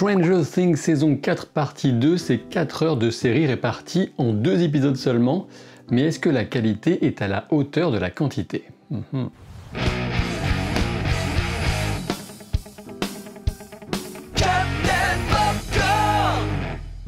Stranger Things saison 4 partie 2, c'est 4 heures de série réparties en 2 épisodes seulement, mais est-ce que la qualité est à la hauteur de la quantité?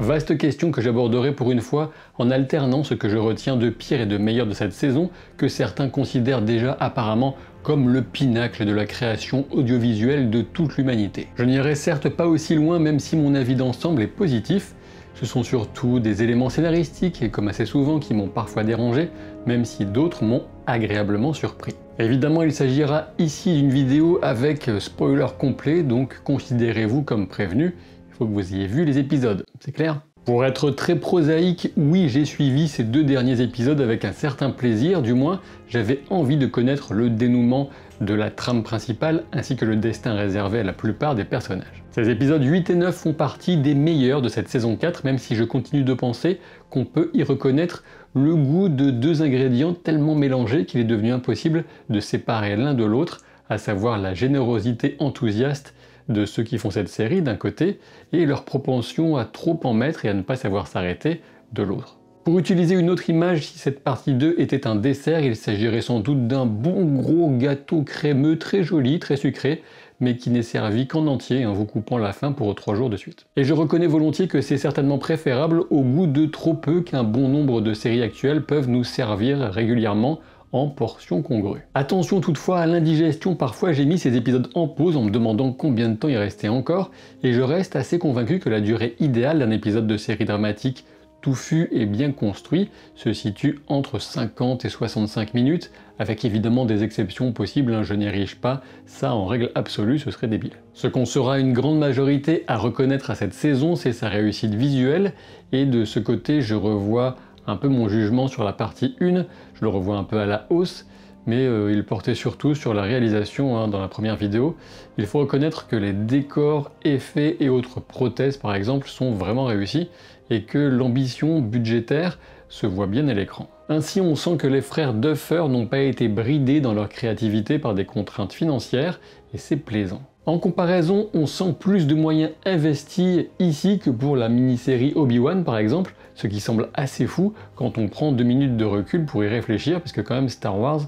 Vaste question que j'aborderai pour une fois en alternant ce que je retiens de pire et de meilleur de cette saison, que certains considèrent déjà apparemment comme le pinacle de la création audiovisuelle de toute l'humanité. Je n'irai certes pas aussi loin, même si mon avis d'ensemble est positif. Ce sont surtout des éléments scénaristiques, et comme assez souvent, qui m'ont parfois dérangé, même si d'autres m'ont agréablement surpris. Évidemment, il s'agira ici d'une vidéo avec spoiler complet, donc considérez-vous comme prévenu. Il faut que vous ayez vu les épisodes, c'est clair? Pour être très prosaïque, oui, j'ai suivi ces 2 derniers épisodes avec un certain plaisir, du moins j'avais envie de connaître le dénouement de la trame principale ainsi que le destin réservé à la plupart des personnages. Ces épisodes 8 et 9 font partie des meilleurs de cette saison 4, même si je continue de penser qu'on peut y reconnaître le goût de 2 ingrédients tellement mélangés qu'il est devenu impossible de séparer l'un de l'autre, à savoir la générosité enthousiaste de ceux qui font cette série d'un côté, et leur propension à trop en mettre et à ne pas savoir s'arrêter de l'autre. Pour utiliser une autre image, si cette partie 2 était un dessert, il s'agirait sans doute d'un bon gros gâteau crémeux très joli, très sucré, mais qui n'est servi qu'en entier en vous coupant la fin pour 3 jours de suite. Et je reconnais volontiers que c'est certainement préférable au goût de trop peu qu'un bon nombre de séries actuelles peuvent nous servir régulièrement en portions congrues. Attention toutefois à l'indigestion, parfois j'ai mis ces épisodes en pause en me demandant combien de temps il restait encore, et je reste assez convaincu que la durée idéale d'un épisode de série dramatique touffu et bien construit se situe entre 50 et 65 minutes, avec évidemment des exceptions possibles, je n'y érige pas, ça en règle absolue ce serait débile. Ce qu'on sera une grande majorité à reconnaître à cette saison, c'est sa réussite visuelle, et de ce côté je revois un peu mon jugement sur la partie 1, je le revois un peu à la hausse, mais il portait surtout sur la réalisation dans la première vidéo. Il faut reconnaître que les décors, effets et autres prothèses par exemple sont vraiment réussis, et que l'ambition budgétaire se voit bien à l'écran. Ainsi on sent que les frères Duffer n'ont pas été bridés dans leur créativité par des contraintes financières, et c'est plaisant. En comparaison, on sent plus de moyens investis ici que pour la mini-série Obi-Wan par exemple, ce qui semble assez fou quand on prend 2 minutes de recul pour y réfléchir, parce que quand même Star Wars,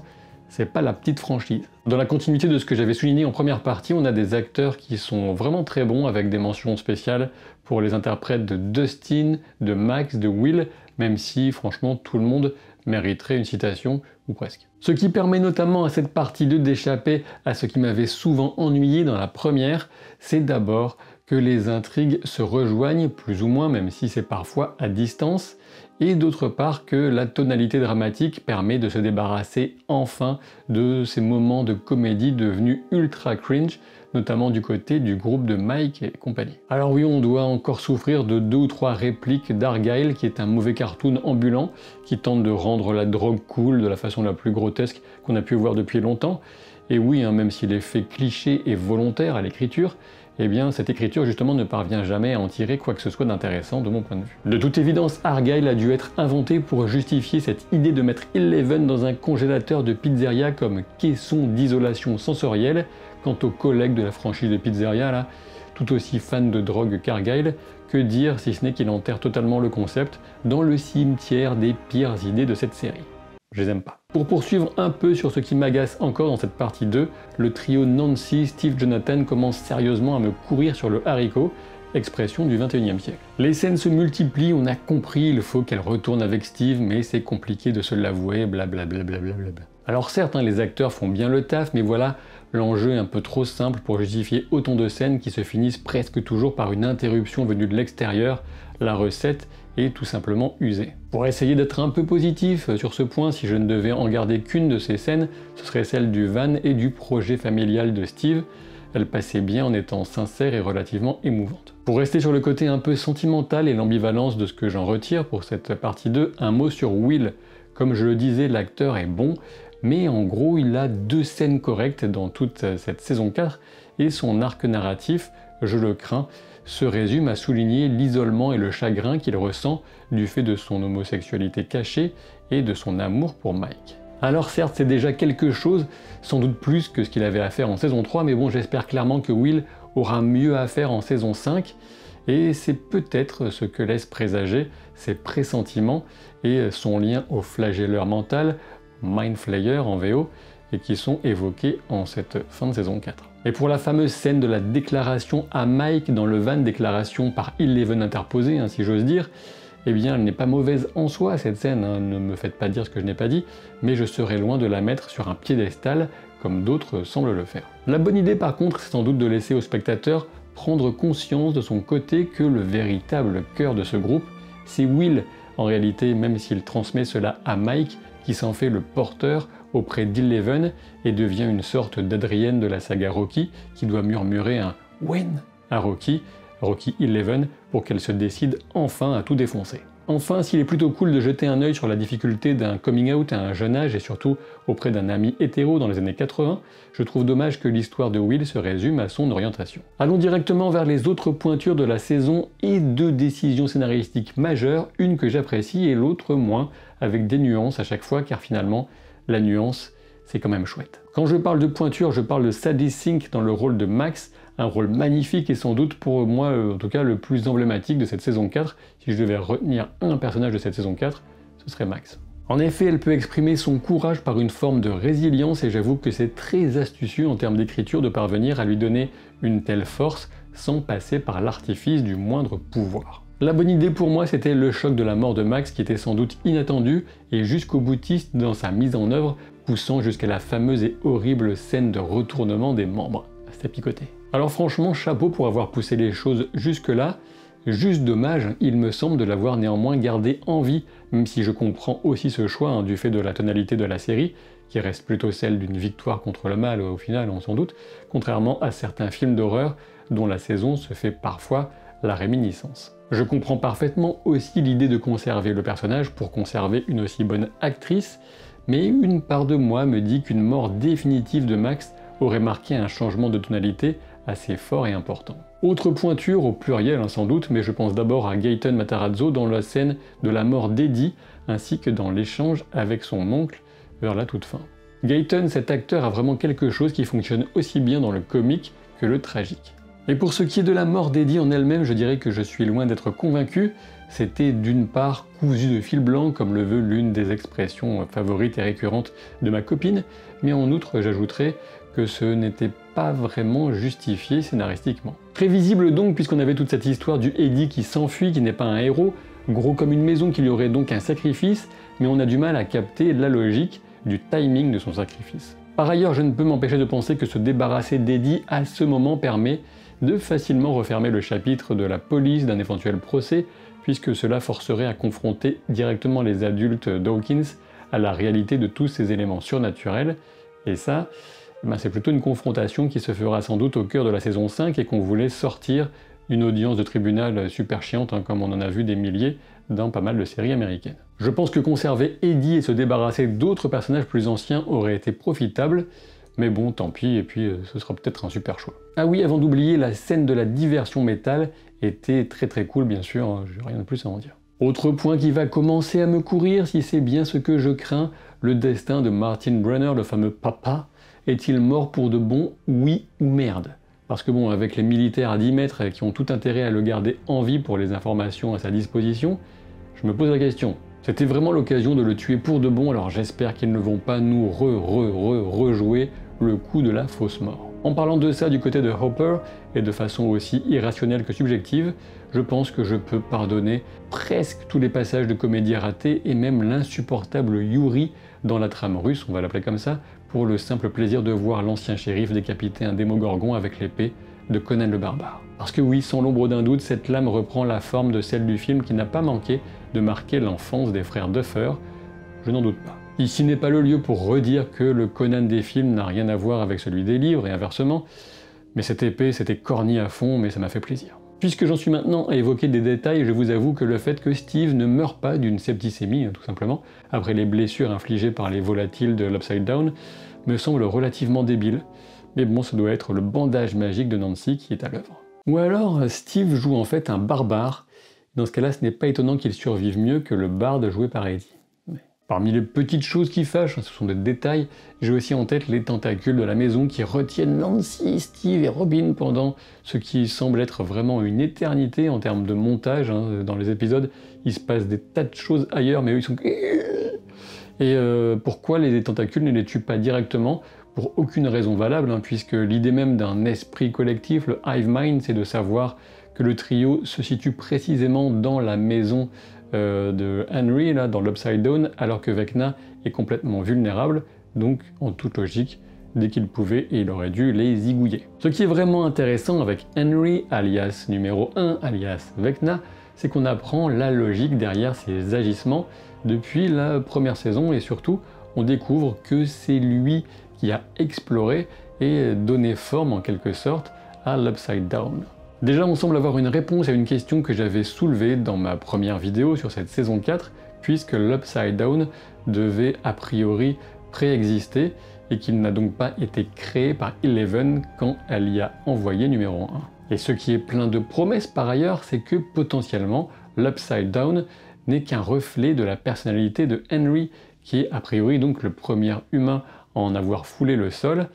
c'est pas la petite franchise. Dans la continuité de ce que j'avais souligné en première partie, on a des acteurs qui sont vraiment très bons, avec des mentions spéciales pour les interprètes de Dustin, de Max, de Will, même si franchement tout le monde mériterait une citation, ou presque. Ce qui permet notamment à cette partie 2 d'échapper à ce qui m'avait souvent ennuyé dans la première, c'est d'abord que les intrigues se rejoignent plus ou moins, même si c'est parfois à distance, et d'autre part que la tonalité dramatique permet de se débarrasser enfin de ces moments de comédie devenus ultra cringe, notamment du côté du groupe de Mike et compagnie. Alors oui, on doit encore souffrir de 2 ou 3 répliques d'Argyle, qui est un mauvais cartoon ambulant, qui tente de rendre la drogue cool de la façon la plus grotesque qu'on a pu voir depuis longtemps. Et oui, même si l'effet cliché est volontaire à l'écriture, eh bien cette écriture justement ne parvient jamais à en tirer quoi que ce soit d'intéressant de mon point de vue. De toute évidence, Argyle a dû être inventé pour justifier cette idée de mettre Eleven dans un congélateur de pizzeria comme caisson d'isolation sensorielle. Quant aux collègues de la franchise de pizzeria, là, tout aussi fans de drogue qu'Argyle, que dire si ce n'est qu'il enterre totalement le concept dans le cimetière des pires idées de cette série. Je les aime pas. Pour poursuivre un peu sur ce qui m'agace encore dans cette partie 2, le trio Nancy, Steve, Jonathan commence sérieusement à me courir sur le haricot, expression du 21e siècle. Les scènes se multiplient, on a compris, il faut qu'elle retourne avec Steve, mais c'est compliqué de se l'avouer, blablabla. Alors certes, les acteurs font bien le taf, mais voilà, l'enjeu est un peu trop simple pour justifier autant de scènes qui se finissent presque toujours par une interruption venue de l'extérieur, la recette est tout simplement usée. Pour essayer d'être un peu positif sur ce point, si je ne devais en garder qu'une de ces scènes, ce serait celle du van et du projet familial de Steve. Elle passait bien en étant sincère et relativement émouvante. Pour rester sur le côté un peu sentimental et l'ambivalence de ce que j'en retire pour cette partie 2, un mot sur Will. Comme je le disais, l'acteur est bon, mais en gros il a 2 scènes correctes dans toute cette saison 4, et son arc narratif, je le crains, se résume à souligner l'isolement et le chagrin qu'il ressent du fait de son homosexualité cachée et de son amour pour Mike. Alors certes, c'est déjà quelque chose, sans doute plus que ce qu'il avait à faire en saison 3, mais bon, j'espère clairement que Will aura mieux à faire en saison 5, et c'est peut-être ce que laisse présager ses pressentiments et son lien au flagelleur mental, Mind Flayer en VO, et qui sont évoqués en cette fin de saison 4. Et pour la fameuse scène de la déclaration à Mike dans le van, déclaration par Eleven interposée, si j'ose dire, eh bien elle n'est pas mauvaise en soi cette scène, ne me faites pas dire ce que je n'ai pas dit, mais je serais loin de la mettre sur un piédestal comme d'autres semblent le faire. La bonne idée par contre, c'est sans doute de laisser au spectateur prendre conscience de son côté que le véritable cœur de ce groupe, c'est Will, en réalité, même s'il transmet cela à Mike, qui s'en fait le porteur auprès d'Eleven et devient une sorte d'Adrienne de la saga Rocky, qui doit murmurer un « When » à Rocky 11, pour qu'elle se décide enfin à tout défoncer. Enfin, s'il est plutôt cool de jeter un œil sur la difficulté d'un coming out à un jeune âge et surtout auprès d'un ami hétéro dans les années 80, je trouve dommage que l'histoire de Will se résume à son orientation. Allons directement vers les autres pointures de la saison et deux décisions scénaristiques majeures, une que j'apprécie et l'autre moins, avec des nuances à chaque fois, car finalement, la nuance, c'est quand même chouette. Quand je parle de pointure, je parle de Sadie Sink dans le rôle de Max, un rôle magnifique et sans doute pour moi, en tout cas, le plus emblématique de cette saison 4. Si je devais retenir un personnage de cette saison 4, ce serait Max. En effet, elle peut exprimer son courage par une forme de résilience et j'avoue que c'est très astucieux en termes d'écriture de parvenir à lui donner une telle force sans passer par l'artifice du moindre pouvoir. La bonne idée pour moi, c'était le choc de la mort de Max qui était sans doute inattendu et jusqu'au boutiste dans sa mise en œuvre, poussant jusqu'à la fameuse et horrible scène de retournement des membres. C'était picoté. Alors franchement, chapeau pour avoir poussé les choses jusque-là. Juste dommage, il me semble de l'avoir néanmoins gardé en vie, même si je comprends aussi ce choix du fait de la tonalité de la série, qui reste plutôt celle d'une victoire contre le mal au final, on s'en doute, contrairement à certains films d'horreur dont la saison se fait parfois la réminiscence. Je comprends parfaitement aussi l'idée de conserver le personnage pour conserver une aussi bonne actrice, mais une part de moi me dit qu'une mort définitive de Max aurait marqué un changement de tonalité assez fort et important. Autre pointure, au pluriel sans doute, mais je pense d'abord à Gaten Matarazzo dans la scène de la mort d'Eddie, ainsi que dans l'échange avec son oncle vers la toute fin. Gaten, cet acteur, a vraiment quelque chose qui fonctionne aussi bien dans le comique que le tragique. Et pour ce qui est de la mort d'Eddie en elle-même, je dirais que je suis loin d'être convaincu. C'était d'une part cousu de fil blanc, comme le veut l'une des expressions favorites et récurrentes de ma copine, mais en outre j'ajouterais que ce n'était pas vraiment justifié scénaristiquement. Prévisible donc, puisqu'on avait toute cette histoire du Eddie qui s'enfuit, qui n'est pas un héros, gros comme une maison, qu'il y aurait donc un sacrifice, mais on a du mal à capter la logique du timing de son sacrifice. Par ailleurs, je ne peux m'empêcher de penser que se débarrasser d'Eddie à ce moment permet de facilement refermer le chapitre de la police d'un éventuel procès, puisque cela forcerait à confronter directement les adultes Dawkins à la réalité de tous ces éléments surnaturels, et ça, c'est plutôt une confrontation qui se fera sans doute au cœur de la saison 5 et qu'on voulait sortir d'une audience de tribunal super chiante, comme on en a vu des milliers dans pas mal de séries américaines. Je pense que conserver Eddie et se débarrasser d'autres personnages plus anciens aurait été profitable, mais bon, tant pis, et puis ce sera peut-être un super choix. Ah oui, avant d'oublier, la scène de la diversion métal était très cool, bien sûr, j'ai rien de plus à en dire. Autre point qui va commencer à me courir, si c'est bien ce que je crains, le destin de Martin Brenner, le fameux papa. Est-il mort pour de bon, oui ou merde? Parce que bon, avec les militaires à 10 mètres qui ont tout intérêt à le garder en vie pour les informations à sa disposition, je me pose la question. C'était vraiment l'occasion de le tuer pour de bon, alors j'espère qu'ils ne vont pas nous rejouer le coup de la fausse mort. En parlant de ça du côté de Hopper, et de façon aussi irrationnelle que subjective, je pense que je peux pardonner presque tous les passages de comédie ratés et même l'insupportable Yuri dans la trame russe, on va l'appeler comme ça, pour le simple plaisir de voir l'ancien shérif décapiter un démogorgon avec l'épée de Conan le Barbare. Parce que oui, sans l'ombre d'un doute, cette lame reprend la forme de celle du film qui n'a pas manqué de marquer l'enfance des frères Duffer, je n'en doute pas. Ici n'est pas le lieu pour redire que le Conan des films n'a rien à voir avec celui des livres et inversement, mais cette épée c'était corny à fond, mais ça m'a fait plaisir. Puisque j'en suis maintenant à évoquer des détails, je vous avoue que le fait que Steve ne meure pas d'une septicémie, tout simplement, après les blessures infligées par les volatiles de l'Upside Down, me semble relativement débile, mais bon, ça doit être le bandage magique de Nancy qui est à l'œuvre. Ou alors, Steve joue en fait un barbare, dans ce cas-là, ce n'est pas étonnant qu'il survive mieux que le barde joué par Eddie. Parmi les petites choses qui fâchent, ce sont des détails, j'ai aussi en tête les tentacules de la maison qui retiennent Nancy, Steve et Robin pendant ce qui semble être vraiment une éternité en termes de montage. Dans les épisodes, il se passe des tas de choses ailleurs, mais eux ils sont... Et pourquoi les tentacules ne les tuent pas directement? Pour aucune raison valable, puisque l'idée même d'un esprit collectif, le hive mind, c'est de savoir que le trio se situe précisément dans la maison de Henry, là, dans l'Upside Down, alors que Vecna est complètement vulnérable, donc en toute logique, dès qu'il pouvait, il aurait dû les zigouiller. Ce qui est vraiment intéressant avec Henry, alias numéro 1, alias Vecna, c'est qu'on apprend la logique derrière ses agissements depuis la première saison, et surtout, on découvre que c'est lui qui a exploré et donné forme en quelque sorte à l'Upside Down. Déjà, on semble avoir une réponse à une question que j'avais soulevée dans ma première vidéo sur cette saison 4, puisque l'Upside Down devait a priori préexister et qu'il n'a donc pas été créé par Eleven quand elle y a envoyé numéro 1. Et ce qui est plein de promesses par ailleurs, c'est que potentiellement l'Upside Down n'est qu'un reflet de la personnalité de Henry, qui est a priori donc le premier humain à en avoir foulé le sol,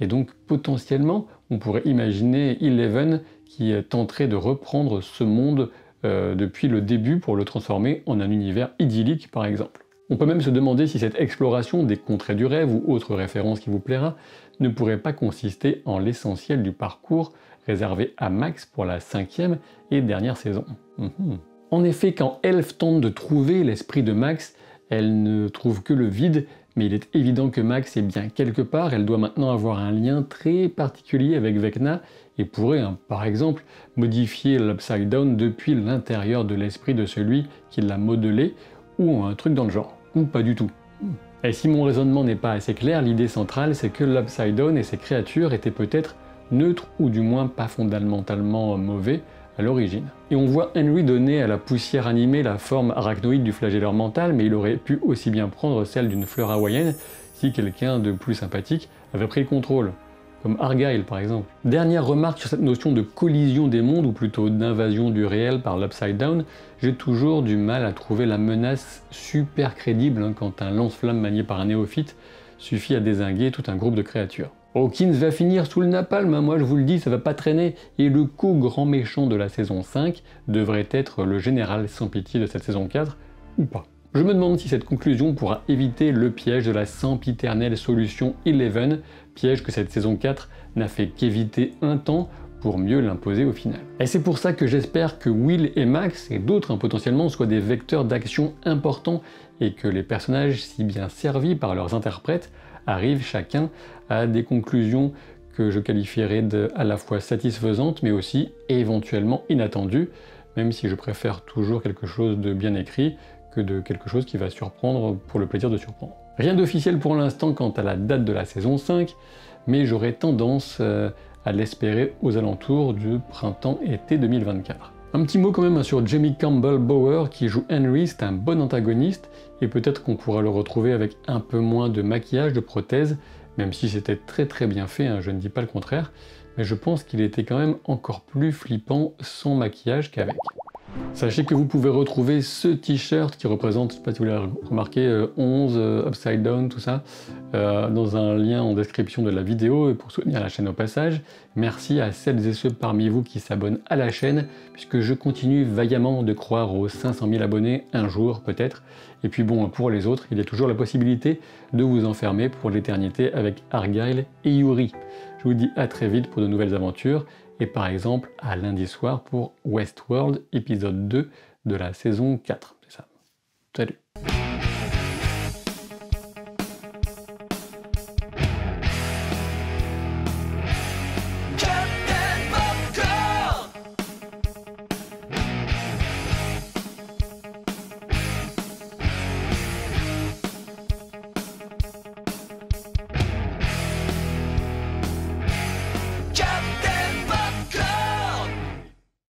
et donc potentiellement on pourrait imaginer Eleven qui tenterait de reprendre ce monde depuis le début pour le transformer en un univers idyllique par exemple. On peut même se demander si cette exploration des contrées du rêve ou autre référence qui vous plaira ne pourrait pas consister en l'essentiel du parcours réservé à Max pour la 5e et dernière saison. En effet, quand Elf tente de trouver l'esprit de Max, elle ne trouve que le vide, mais il est évident que Max est bien quelque part, elle doit maintenant avoir un lien très particulier avec Vecna, et pourrait, par exemple, modifier l'Upside Down depuis l'intérieur de l'esprit de celui qui l'a modelé, ou un truc dans le genre, ou pas du tout. Et si mon raisonnement n'est pas assez clair, l'idée centrale c'est que l'Upside Down et ses créatures étaient peut-être neutres, ou du moins pas fondamentalement mauvais à l'origine. Et on voit Henry donner à la poussière animée la forme arachnoïde du flagelleur mental, mais il aurait pu aussi bien prendre celle d'une fleur hawaïenne si quelqu'un de plus sympathique avait pris le contrôle, comme Argyle par exemple. Dernière remarque sur cette notion de collision des mondes, ou plutôt d'invasion du réel par l'Upside Down, j'ai toujours du mal à trouver la menace super crédible quand un lance-flamme manié par un néophyte suffit à dézinguer tout un groupe de créatures. Hawkins va finir sous le napalm, moi je vous le dis, ça va pas traîner, et le co-grand méchant de la saison 5 devrait être le général sans pitié de cette saison 4, ou pas. Je me demande si cette conclusion pourra éviter le piège de la sempiternelle solution Eleven, piège que cette saison 4 n'a fait qu'éviter un temps pour mieux l'imposer au final. Et c'est pour ça que j'espère que Will et Max, et d'autres potentiellement, soient des vecteurs d'action importants, et que les personnages si bien servis par leurs interprètes arrivent chacun à des conclusions que je qualifierais à la fois satisfaisantes mais aussi éventuellement inattendues, même si je préfère toujours quelque chose de bien écrit que de quelque chose qui va surprendre pour le plaisir de surprendre. Rien d'officiel pour l'instant quant à la date de la saison 5, mais j'aurais tendance à l'espérer aux alentours du printemps-été 2024. Un petit mot quand même sur Jamie Campbell Bower qui joue Henry, c'est un bon antagoniste, et peut-être qu'on pourra le retrouver avec un peu moins de maquillage, de prothèses, même si c'était très bien fait, je ne dis pas le contraire, mais je pense qu'il était quand même encore plus flippant sans maquillage qu'avec. Sachez que vous pouvez retrouver ce t-shirt qui représente, je ne sais pas si vous l'avez remarqué, 11, Upside Down, tout ça, dans un lien en description de la vidéo et pour soutenir la chaîne au passage. Merci à celles et ceux parmi vous qui s'abonnent à la chaîne, puisque je continue vaillamment de croire aux 500 000 abonnés, un jour peut-être. Et puis bon, pour les autres, il y a toujours la possibilité de vous enfermer pour l'éternité avec Argyle et Yuri. Je vous dis à très vite pour de nouvelles aventures, et par exemple à lundi soir pour Westworld, épisode 2 de la saison 4. C'est ça. Salut!